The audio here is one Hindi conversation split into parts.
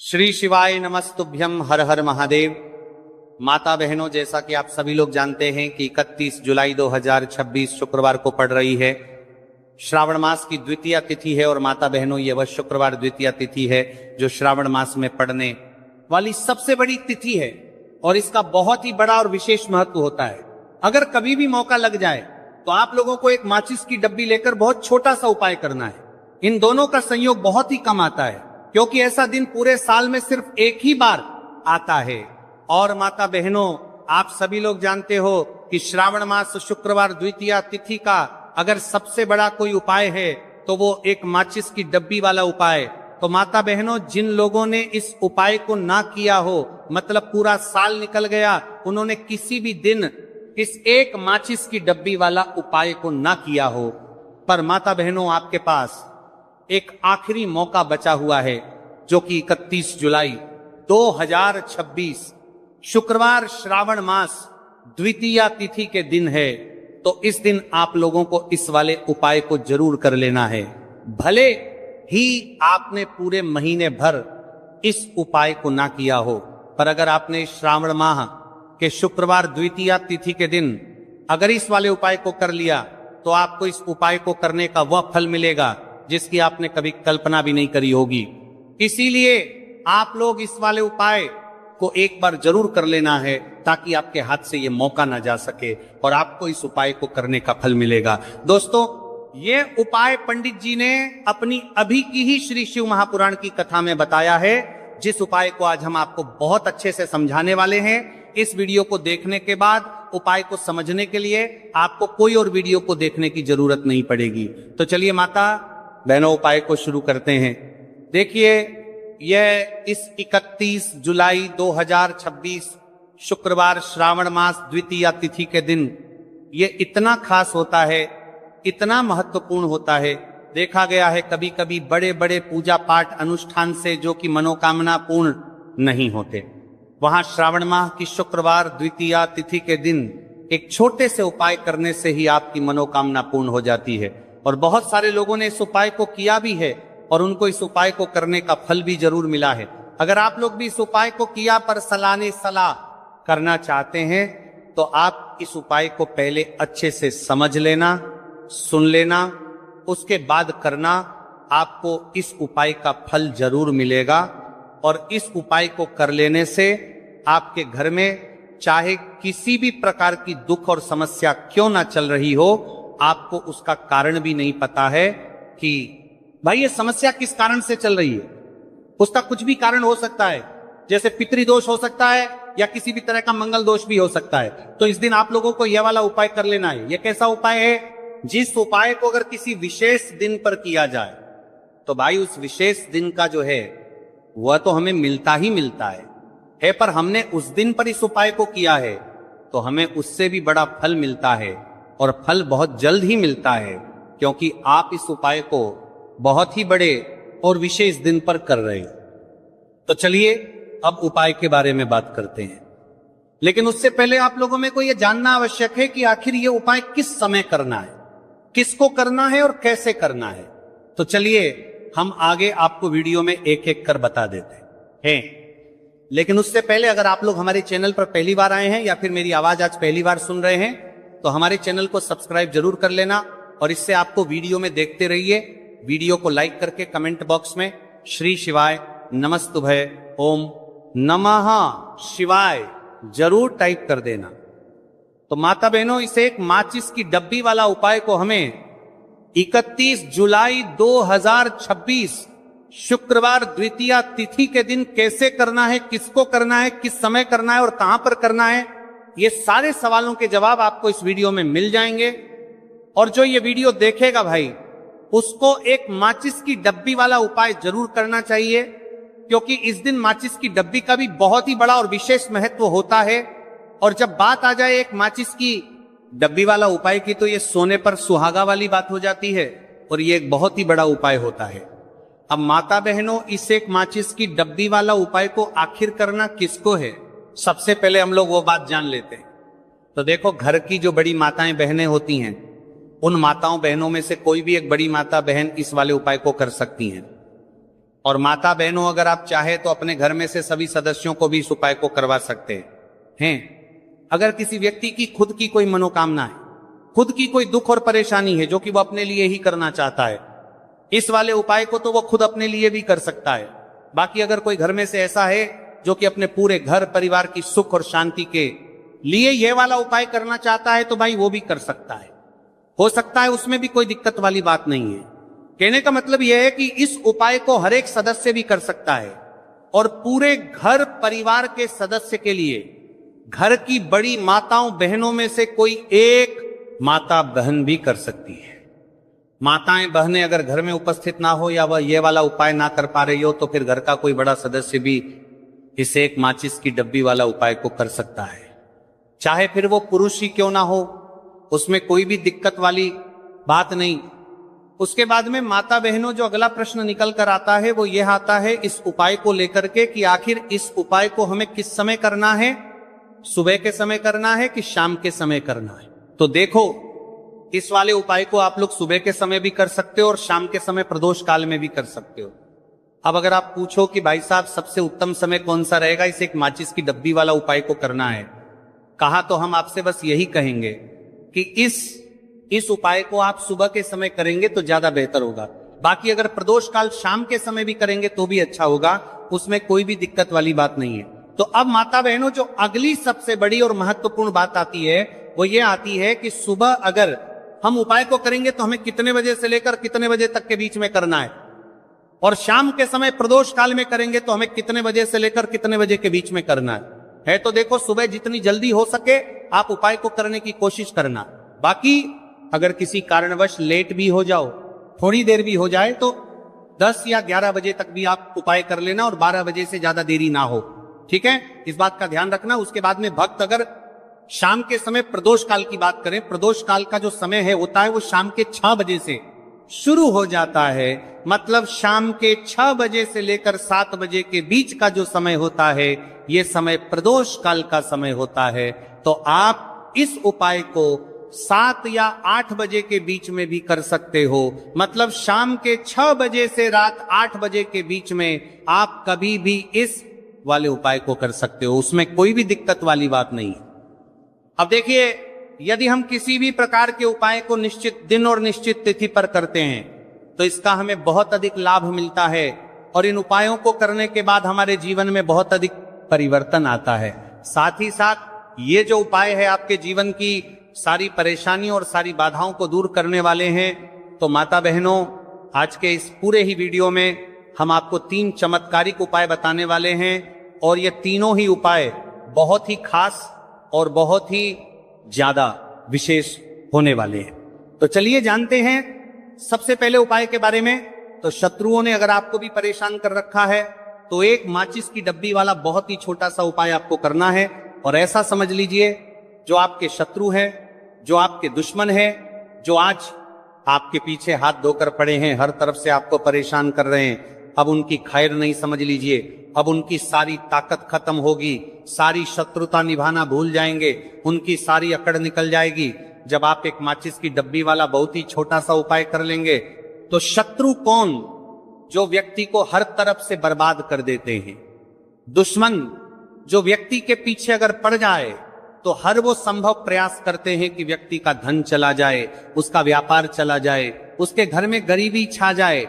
श्री शिवाय नमस्तुभ्यम, हर हर महादेव। माता बहनों, जैसा कि आप सभी लोग जानते हैं कि 31 जुलाई 2026 शुक्रवार को पड़ रही है। श्रावण मास की द्वितीय तिथि है और माता बहनों, ये वह शुक्रवार द्वितीय तिथि है जो श्रावण मास में पड़ने वाली सबसे बड़ी तिथि है और इसका बहुत ही बड़ा और विशेष महत्व होता है। अगर कभी भी मौका लग जाए तो आप लोगों को एक माचिस की डब्बी लेकर बहुत छोटा सा उपाय करना है। इन दोनों का संयोग बहुत ही कम आता है क्योंकि ऐसा दिन पूरे साल में सिर्फ एक ही बार आता है। और माता बहनों, आप सभी लोग जानते हो कि श्रावण मास शुक्रवार द्वितीय तिथि का अगर सबसे बड़ा कोई उपाय है तो वो एक माचिस की डब्बी वाला उपाय। तो माता बहनों, जिन लोगों ने इस उपाय को ना किया हो, मतलब पूरा साल निकल गया, उन्होंने किसी भी दिन इस एक माचिस की डब्बी वाला उपाय को ना किया हो, पर माता बहनों आपके पास एक आखिरी मौका बचा हुआ है जो कि 31 जुलाई 2026 शुक्रवार श्रावण मास द्वितीय तिथि के दिन है। तो इस दिन आप लोगों को इस वाले उपाय को जरूर कर लेना है। भले ही आपने पूरे महीने भर इस उपाय को ना किया हो, पर अगर आपने श्रावण माह के शुक्रवार द्वितीय तिथि के दिन अगर इस वाले उपाय को कर लिया तो आपको इस उपाय को करने का वह फल मिलेगा जिसकी आपने कभी कल्पना भी नहीं करी होगी। इसीलिए आप लोग इस वाले उपाय को एक बार जरूर कर लेना है ताकि आपके हाथ से ये मौका ना जा सके और आपको इस उपाय को करने का फल मिलेगा। दोस्तों, ये उपाय पंडित जी ने अपनी अभी की ही श्री शिव महापुराण की कथा में बताया है, जिस उपाय को आज हम आपको बहुत अच्छे से समझाने वाले हैं। इस वीडियो को देखने के बाद उपाय को समझने के लिए आपको कोई और वीडियो को देखने की जरूरत नहीं पड़ेगी। तो चलिए माता बहनों, उपाय को शुरू करते हैं। देखिए, यह इस 31 जुलाई 2026 शुक्रवार श्रावण मास द्वितीय तिथि के दिन ये इतना खास होता है, इतना महत्वपूर्ण होता है। देखा गया है कभी कभी बड़े बड़े पूजा पाठ अनुष्ठान से जो कि मनोकामना पूर्ण नहीं होते, वहां श्रावण माह की शुक्रवार द्वितीय तिथि के दिन एक छोटे से उपाय करने से ही आपकी मनोकामना पूर्ण हो जाती है। और बहुत सारे लोगों ने इस उपाय को किया भी है और उनको इस उपाय को करने का फल भी जरूर मिला है। अगर आप लोग भी इस उपाय को किया पर सलाह करना चाहते हैं तो आप इस उपाय को पहले अच्छे से समझ लेना, सुन लेना, उसके बाद करना। आपको इस उपाय का फल जरूर मिलेगा और इस उपाय को कर लेने से आपके घर में चाहे किसी भी प्रकार की दुख और समस्या क्यों ना चल रही हो, आपको उसका कारण भी नहीं पता है कि भाई ये समस्या किस कारण से चल रही है। उसका कुछ भी कारण हो सकता है, जैसे पितृदोष हो सकता है या किसी भी तरह का मंगल दोष भी हो सकता है। तो इस दिन आप लोगों को यह वाला उपाय कर लेना है। यह कैसा उपाय है? जिस उपाय को अगर किसी विशेष दिन पर किया जाए तो भाई उस विशेष दिन का जो है वह तो हमें मिलता ही मिलता है, पर हमने उस दिन पर इस उपाय को किया है तो हमें उससे भी बड़ा फल मिलता है और फल बहुत जल्द ही मिलता है, क्योंकि आप इस उपाय को बहुत ही बड़े और विशेष दिन पर कर रहे हैं। तो चलिए अब उपाय के बारे में बात करते हैं, लेकिन उससे पहले आप लोगों में को यह जानना आवश्यक है कि आखिर ये उपाय किस समय करना है, किसको करना है और कैसे करना है। तो चलिए हम आगे आपको वीडियो में एक एक कर बता देते हैं। लेकिन उससे पहले अगर आप लोग हमारे चैनल पर पहली बार आए हैं या फिर मेरी आवाज आज पहली बार सुन रहे हैं तो हमारे चैनल को सब्सक्राइब जरूर कर लेना और इससे आपको वीडियो में देखते रहिए। वीडियो को लाइक करके कमेंट बॉक्स में श्री शिवाय नमस्तुभय ओम नमः शिवाय जरूर टाइप कर देना। तो माता बहनों, इसे एक माचिस की डब्बी वाला उपाय को हमें 31 जुलाई 2026 शुक्रवार द्वितीय तिथि के दिन कैसे करना है, किसको करना है, किस समय करना है और कहां पर करना है, ये सारे सवालों के जवाब आपको इस वीडियो में मिल जाएंगे। और जो ये वीडियो देखेगा भाई, उसको एक माचिस की डब्बी वाला उपाय जरूर करना चाहिए, क्योंकि इस दिन माचिस की डब्बी का भी बहुत ही बड़ा और विशेष महत्व होता है। और जब बात आ जाए एक माचिस की डब्बी वाला उपाय की तो ये सोने पर सुहागा वाली बात हो जाती है और ये एक बहुत ही बड़ा उपाय होता है। अब माता बहनों, इस एक माचिस की डब्बी वाला उपाय को आखिर करना किसको है, सबसे पहले हम लोग वो बात जान लेते हैं। तो देखो, घर की जो बड़ी माताएं बहनें होती हैं, उन माताओं बहनों में से कोई भी एक बड़ी माता बहन इस वाले उपाय को कर सकती हैं। और माता बहनों, अगर आप चाहे तो अपने घर में से सभी सदस्यों को भी इस उपाय को करवा सकते हैं। अगर किसी व्यक्ति की खुद की कोई मनोकामना है, खुद की कोई दुख और परेशानी है जो कि वो अपने लिए ही करना चाहता है, इस वाले उपाय को तो वो खुद अपने लिए भी कर सकता है। बाकी अगर कोई घर में से ऐसा है जो कि अपने पूरे घर परिवार की सुख और शांति के लिए यह वाला उपाय करना चाहता है, तो भाई वो भी कर सकता है, हो सकता है, उसमें भी कोई दिक्कत वाली बात नहीं है। कहने का मतलब यह है कि इस उपाय को हर एक सदस्य भी कर सकता है और पूरे घर परिवार के सदस्य के लिए घर की बड़ी माताओं बहनों में से कोई एक माता बहन भी कर सकती है। माताएं बहनें अगर घर में उपस्थित ना हो या वह ये वाला उपाय ना कर पा रही हो, तो फिर घर का कोई बड़ा सदस्य भी इस एक माचिस की डब्बी वाला उपाय को कर सकता है, चाहे फिर वो पुरुष ही क्यों ना हो, उसमें कोई भी दिक्कत वाली बात नहीं। उसके बाद में माता बहनों, जो अगला प्रश्न निकल कर आता है वो यह आता है इस उपाय को लेकर के कि आखिर इस उपाय को हमें किस समय करना है, सुबह के समय करना है कि शाम के समय करना है। तो देखो, इस वाले उपाय को आप लोग सुबह के समय भी कर सकते हो और शाम के समय प्रदोष काल में भी कर सकते हो। अब अगर आप पूछो कि भाई साहब सबसे उत्तम समय कौन सा रहेगा इस एक माचिस की डब्बी वाला उपाय को करना है, कहा तो हम आपसे बस यही कहेंगे कि इस उपाय को आप सुबह के समय करेंगे तो ज्यादा बेहतर होगा। बाकी अगर प्रदोष काल शाम के समय भी करेंगे तो भी अच्छा होगा, उसमें कोई भी दिक्कत वाली बात नहीं है। तो अब माता बहनों, जो अगली सबसे बड़ी और महत्वपूर्ण बात आती है वो ये आती है कि सुबह अगर हम उपाय को करेंगे तो हमें कितने बजे से लेकर कितने बजे तक के बीच में करना है, और शाम के समय प्रदोष काल में करेंगे तो हमें कितने बजे से लेकर कितने बजे के बीच में करना है। तो देखो, सुबह जितनी जल्दी हो सके आप उपाय को करने की कोशिश करना। बाकी अगर किसी कारणवश लेट भी हो जाओ, थोड़ी देर भी हो जाए, तो 10 या 11 बजे तक भी आप उपाय कर लेना और 12 बजे से ज्यादा देरी ना हो, ठीक है, इस बात का ध्यान रखना। उसके बाद में भक्त अगर शाम के समय प्रदोष काल की बात करें, प्रदोष काल का जो समय है होता है वो शाम के 6 बजे से शुरू हो जाता है, मतलब शाम के 6 बजे से लेकर 7 बजे के बीच का जो समय होता है ये समय प्रदोष काल का समय होता है। तो आप इस उपाय को 7 या 8 बजे के बीच में भी कर सकते हो, मतलब शाम के 6 बजे से रात 8 बजे के बीच में आप कभी भी इस वाले उपाय को कर सकते हो, उसमें कोई भी दिक्कत वाली बात नहीं। अब देखिए, यदि हम किसी भी प्रकार के उपाय को निश्चित दिन और निश्चित तिथि पर करते हैं तो इसका हमें बहुत अधिक लाभ मिलता है और इन उपायों को करने के बाद हमारे जीवन में बहुत अधिक परिवर्तन आता है। साथ ही साथ ये जो उपाय है आपके जीवन की सारी परेशानियों और सारी बाधाओं को दूर करने वाले हैं। तो माता बहनों, आज के इस पूरे ही वीडियो में हम आपको 3 चमत्कारिक उपाय बताने वाले हैं और ये तीनों ही उपाय बहुत ही खास और बहुत ही ज्यादा विशेष होने वाले हैं। तो चलिए जानते हैं सबसे पहले उपाय के बारे में। तो शत्रुओं ने अगर आपको भी परेशान कर रखा है तो एक माचिस की डब्बी वाला बहुत ही छोटा सा उपाय आपको करना है। और ऐसा समझ लीजिए, जो आपके शत्रु हैं, जो आपके दुश्मन हैं, जो आज आपके पीछे हाथ धोकर पड़े हैं, हर तरफ से आपको परेशान कर रहे हैं, अब उनकी खैर नहीं समझ लीजिए, अब उनकी सारी ताकत खत्म होगी, सारी शत्रुता निभाना भूल जाएंगे, उनकी सारी अकड़ निकल जाएगी जब आप एक माचिस की डब्बी वाला बहुत ही छोटा सा उपाय कर लेंगे। तो शत्रु कौन? जो व्यक्ति को हर तरफ से बर्बाद कर देते हैं। दुश्मन जो व्यक्ति के पीछे अगर पड़ जाए तो हर वो संभव प्रयास करते हैं कि व्यक्ति का धन चला जाए, उसका व्यापार चला जाए, उसके घर में गरीबी छा जाए,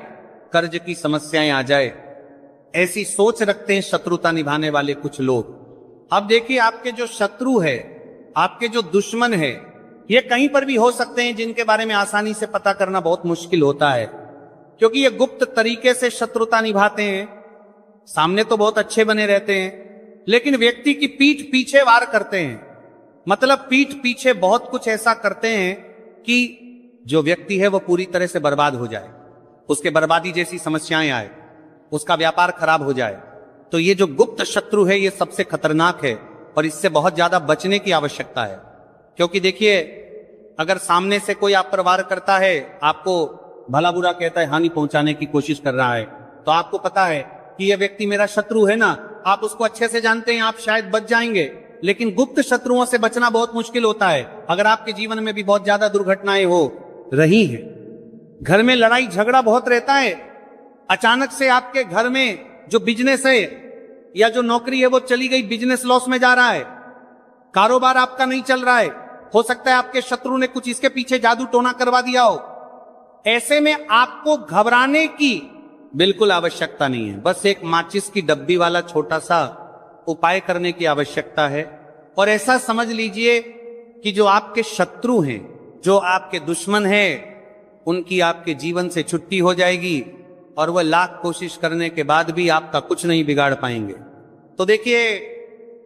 कर्ज की समस्याएं आ जाए। ऐसी सोच रखते हैं शत्रुता निभाने वाले कुछ लोग। अब देखिए, आपके जो शत्रु है, आपके जो दुश्मन है, ये कहीं पर भी हो सकते हैं, जिनके बारे में आसानी से पता करना बहुत मुश्किल होता है, क्योंकि ये गुप्त तरीके से शत्रुता निभाते हैं। सामने तो बहुत अच्छे बने रहते हैं, लेकिन व्यक्ति की पीठ पीछे वार करते हैं, मतलब पीठ पीछे बहुत कुछ ऐसा करते हैं कि जो व्यक्ति है वो पूरी तरह से बर्बाद हो जाए, उसके बर्बादी जैसी समस्याएं आए, उसका व्यापार खराब हो जाए। तो ये जो गुप्त शत्रु है ये सबसे खतरनाक है और इससे बहुत ज्यादा बचने की आवश्यकता है। क्योंकि देखिए, अगर सामने से कोई आप पर वार करता है, आपको भला बुरा कहता है, हानि पहुंचाने की कोशिश कर रहा है, तो आपको पता है कि यह व्यक्ति मेरा शत्रु है ना, आप उसको अच्छे से जानते हैं, आप शायद बच जाएंगे। लेकिन गुप्त शत्रुओं से बचना बहुत मुश्किल होता है। अगर आपके जीवन में भी बहुत ज्यादा दुर्घटनाएं हो रही हैं, घर में लड़ाई झगड़ा बहुत रहता है, अचानक से आपके घर में जो बिजनेस है या जो नौकरी है वो चली गई, बिजनेस लॉस में जा रहा है, कारोबार आपका नहीं चल रहा है, हो सकता है आपके शत्रु ने कुछ इसके पीछे जादू टोना करवा दिया हो। ऐसे में आपको घबराने की बिल्कुल आवश्यकता नहीं है, बस एक माचिस की डब्बी वाला छोटा सा उपाय करने की आवश्यकता है। और ऐसा समझ लीजिए कि जो आपके शत्रु हैं, जो आपके दुश्मन हैं, उनकी आपके जीवन से छुट्टी हो जाएगी और वह लाख कोशिश करने के बाद भी आपका कुछ नहीं बिगाड़ पाएंगे। तो देखिए,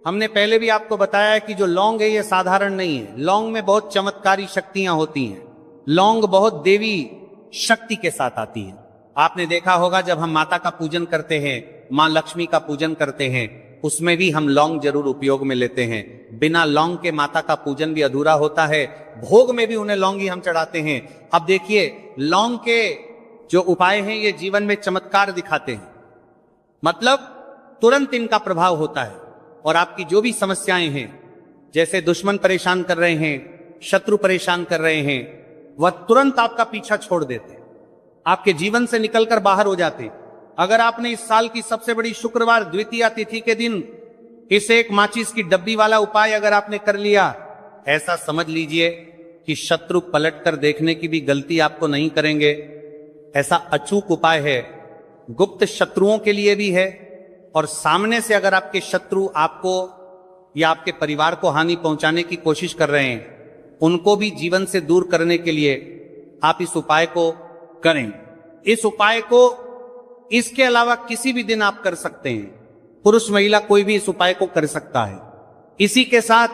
हमने पहले भी आपको बताया है कि जो लौंग है ये साधारण नहीं है, लौंग में बहुत चमत्कारी शक्तियां होती हैं, लौंग बहुत देवी शक्ति के साथ आती है। आपने देखा होगा जब हम माता का पूजन करते हैं, मां लक्ष्मी का पूजन करते हैं, उसमें भी हम लौंग जरूर उपयोग में लेते हैं। बिना लौंग के माता का पूजन भी अधूरा होता है, भोग में भी उन्हें लौंग ही हम चढ़ाते हैं। अब देखिए, लौंग के जो उपाय हैं ये जीवन में चमत्कार दिखाते हैं, मतलब तुरंत इनका प्रभाव होता है और आपकी जो भी समस्याएं हैं, जैसे दुश्मन परेशान कर रहे हैं, शत्रु परेशान कर रहे हैं, वह तुरंत आपका पीछा छोड़ देते हैं, आपके जीवन से निकलकर बाहर हो जाते हैं। अगर आपने इस साल की सबसे बड़ी शुक्रवार द्वितीया तिथि के दिन इस एक माचिस की डब्बी वाला उपाय अगर आपने कर लिया, ऐसा समझ लीजिए कि शत्रु पलटकर देखने की भी गलती आपको नहीं करेंगे। ऐसा अचूक उपाय है, गुप्त शत्रुओं के लिए भी है, और सामने से अगर आपके शत्रु आपको या आपके परिवार को हानि पहुंचाने की कोशिश कर रहे हैं, उनको भी जीवन से दूर करने के लिए आप इस उपाय को करें। इस उपाय को इसके अलावा किसी भी दिन आप कर सकते हैं, पुरुष महिला कोई भी इस उपाय को कर सकता है। इसी के साथ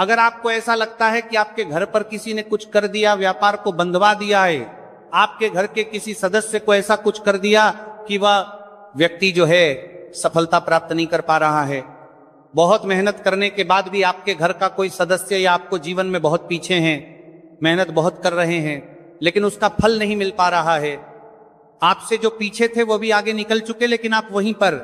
अगर आपको ऐसा लगता है कि आपके घर पर किसी ने कुछ कर दिया, व्यापार को बंधवा दिया है, आपके घर के किसी सदस्य को ऐसा कुछ कर दिया कि वह व्यक्ति जो है सफलता प्राप्त नहीं कर पा रहा है, बहुत मेहनत करने के बाद भी आपके घर का कोई सदस्य या आपको जीवन में बहुत पीछे हैं, मेहनत बहुत कर रहे हैं लेकिन उसका फल नहीं मिल पा रहा है, आपसे जो पीछे थे वो भी आगे निकल चुके लेकिन आप वहीं पर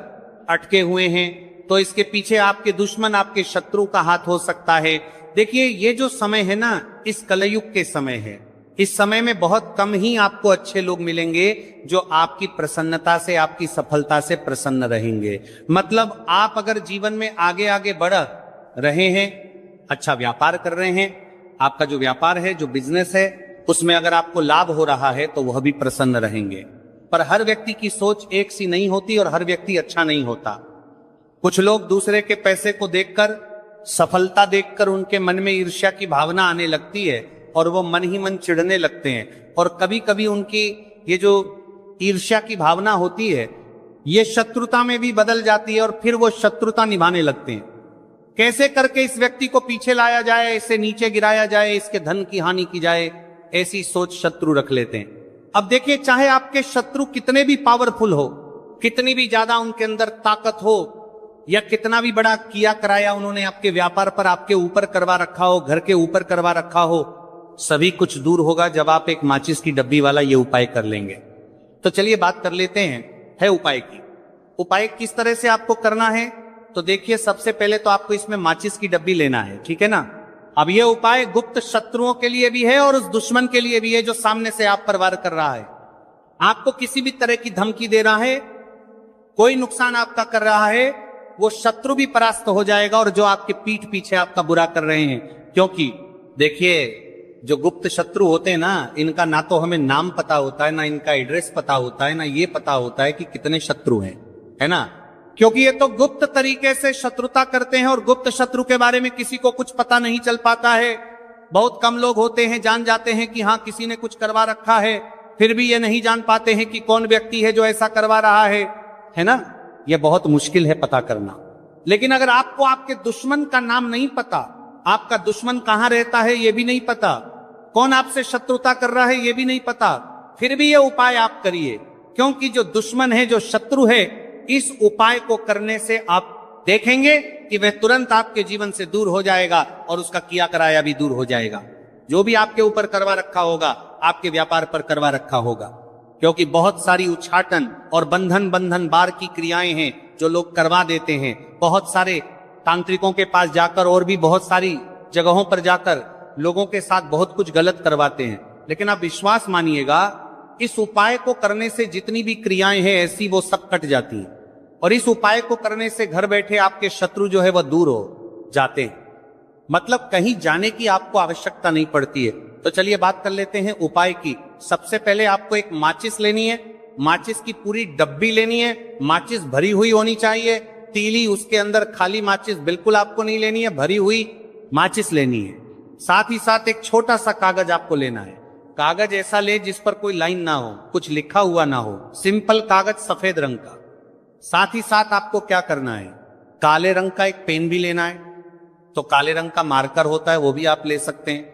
अटके हुए हैं, तो इसके पीछे आपके दुश्मन, आपके शत्रु का हाथ हो सकता है। देखिए, ये जो समय है ना, इस कलयुग के समय है, इस समय में बहुत कम ही आपको अच्छे लोग मिलेंगे जो आपकी प्रसन्नता से, आपकी सफलता से प्रसन्न रहेंगे। मतलब आप अगर जीवन में आगे आगे बढ़ रहे हैं, अच्छा व्यापार कर रहे हैं, आपका जो व्यापार है, जो बिजनेस है, उसमें अगर आपको लाभ हो रहा है तो वह भी प्रसन्न रहेंगे। पर हर व्यक्ति की सोच एक सी नहीं होती और हर व्यक्ति अच्छा नहीं होता। कुछ लोग दूसरे के पैसे को देखकर, सफलता देखकर उनके मन में ईर्ष्या की भावना आने लगती है और वो मन ही मन चिढ़ने लगते हैं, और कभी कभी उनकी ये जो ईर्ष्या की भावना होती है ये शत्रुता में भी बदल जाती है और फिर वो शत्रुता निभाने लगते हैं। कैसे करके इस व्यक्ति को पीछे लाया जाए, इसे नीचे गिराया जाए, इसके धन की हानि की जाए, ऐसी सोच शत्रु रख लेते हैं। अब देखिए, चाहे आपके शत्रु कितने भी पावरफुल हो, कितनी भी ज्यादा उनके अंदर ताकत हो, या कितना भी बड़ा किया कराया उन्होंने आपके व्यापार पर आपके ऊपर करवा रखा हो, घर के ऊपर करवा रखा हो, सभी कुछ दूर होगा जब आप एक माचिस की डब्बी वाला ये उपाय कर लेंगे। तो चलिए बात कर लेते हैं उपाय की। उपाय किस तरह से आपको करना है, तो देखिए, सबसे पहले तो आपको इसमें माचिस की डब्बी लेना है, ठीक है ना। अब यह उपाय गुप्त शत्रुओं के लिए भी है और उस दुश्मन के लिए भी है जो सामने से आप पर वार कर रहा है, आपको किसी भी तरह की धमकी दे रहा है, कोई नुकसान आपका कर रहा है, वो शत्रु भी परास्त हो जाएगा और जो आपके पीठ पीछे आपका बुरा कर रहे हैं। क्योंकि देखिए, जो गुप्त शत्रु होते हैं ना, इनका ना तो हमें नाम पता होता है, ना इनका एड्रेस पता होता है, ना ये पता होता है कि कितने शत्रु हैं, है ना। क्योंकि ये तो गुप्त तरीके से शत्रुता करते हैं और गुप्त शत्रु के बारे में किसी को कुछ पता नहीं चल पाता है। बहुत कम लोग होते हैं जान जाते हैं कि हाँ किसी ने कुछ करवा रखा है, फिर भी ये नहीं जान पाते हैं कि कौन व्यक्ति है जो ऐसा करवा रहा है ना। यह बहुत मुश्किल है पता करना। लेकिन अगर आपको आपके दुश्मन का नाम नहीं पता, आपका दुश्मन कहां रहता है ये भी नहीं पता, कौन आपसे शत्रुता कर रहा है ये भी नहीं पता, फिर भी ये उपाय आप करिए। क्योंकि जो दुश्मन है, जो शत्रु है, इस उपाय को करने से आप देखेंगे कि वह तुरंत आपके जीवन से दूर हो जाएगा और उसका किया कराया भी दूर हो जाएगा। जो भी आपके ऊपर करवा रखा होगा, आपके व्यापार पर करवा रखा होगा। क्योंकि बहुत सारी उच्चाटन और बंधन बार की क्रियाएं हैं जो लोग करवा देते हैं। बहुत सारे तांत्रिकों के पास जाकर और भी बहुत सारी जगहों पर जाकर लोगों के साथ बहुत कुछ गलत करवाते हैं। लेकिन आप विश्वास मानिएगा, इस उपाय को करने से जितनी भी क्रियाएं हैं ऐसी वो सब कट जाती हैं, और इस उपाय को करने से घर बैठे आपके शत्रु जो है वह दूर हो जाते हैं। मतलब कहीं जाने की आपको आवश्यकता नहीं पड़ती है। तो चलिए बात कर लेते हैं उपाय की। सबसे पहले आपको एक माचिस लेनी है, माचिस की पूरी डब्बी लेनी है, माचिस भरी हुई होनी चाहिए, तीली उसके अंदर खाली माचिस बिल्कुल आपको नहीं लेनी है, भरी हुई माचिस लेनी है। साथ ही साथ एक छोटा सा कागज आपको लेना है, कागज ऐसा ले जिस पर कोई लाइन ना हो, कुछ लिखा हुआ ना हो, सिंपल कागज सफेद रंग का। साथ ही साथ आपको क्या करना है, काले रंग का एक पेन भी लेना है। तो काले रंग का मार्कर होता है वो भी आप ले सकते हैं,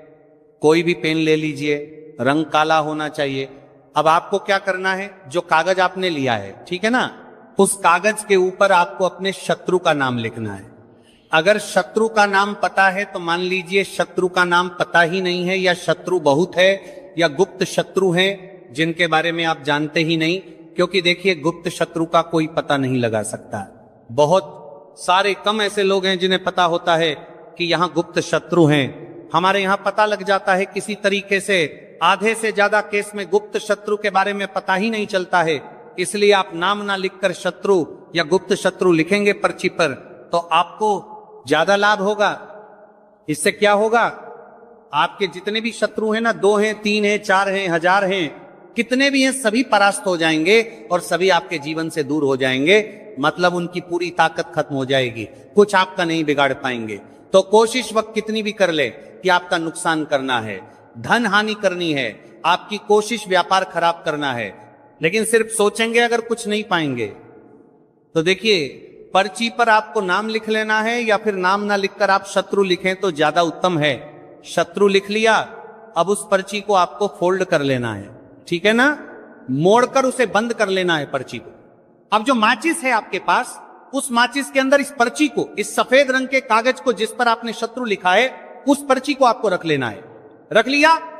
कोई भी पेन ले लीजिए, रंग काला होना चाहिए। अब आपको क्या करना है, जो कागज आपने लिया है, ठीक है ना, उस कागज के ऊपर आपको अपने शत्रु का नाम लिखना है। अगर शत्रु का नाम पता है तो मान लीजिए, शत्रु का नाम पता ही नहीं है, या शत्रु बहुत है, या गुप्त शत्रु हैं जिनके बारे में आप जानते ही नहीं, क्योंकि देखिए गुप्त शत्रु का कोई पता नहीं लगा सकता। बहुत सारे कम ऐसे लोग हैं जिन्हें पता होता है कि यहां गुप्त शत्रु हैं। हमारे यहां पता लग जाता है किसी तरीके से, आधे से ज्यादा केस में गुप्त शत्रु के बारे में पता ही नहीं चलता है। इसलिए आप नाम ना लिखकर शत्रु या गुप्त शत्रु लिखेंगे पर्ची पर तो आपको ज्यादा लाभ होगा। इससे क्या होगा, आपके जितने भी शत्रु हैं ना, 2 हैं, 3 हैं, 4 हैं, 1000 हैं, कितने भी हैं, सभी परास्त हो जाएंगे और सभी आपके जीवन से दूर हो जाएंगे। मतलब उनकी पूरी ताकत खत्म हो जाएगी, कुछ आपका नहीं बिगाड़ पाएंगे। तो कोशिश वक्त कितनी भी कर ले कि आपका नुकसान करना है, धन हानि करनी है, आपकी कोशिश व्यापार खराब करना है, लेकिन सिर्फ सोचेंगे अगर कुछ नहीं पाएंगे। तो देखिए, पर्ची पर आपको नाम लिख लेना है, या फिर नाम ना लिखकर आप शत्रु लिखें तो ज्यादा उत्तम है। शत्रु लिख लिया, अब उस पर्ची को आपको फोल्ड कर लेना है, ठीक है ना, मोड़कर उसे बंद कर लेना है पर्ची को। अब जो माचिस है आपके पास, उस माचिस के अंदर इस पर्ची को, इस सफेद रंग के कागज को जिस पर आपने शत्रु लिखा है, उस पर्ची को आपको रख लेना है। रख लिया,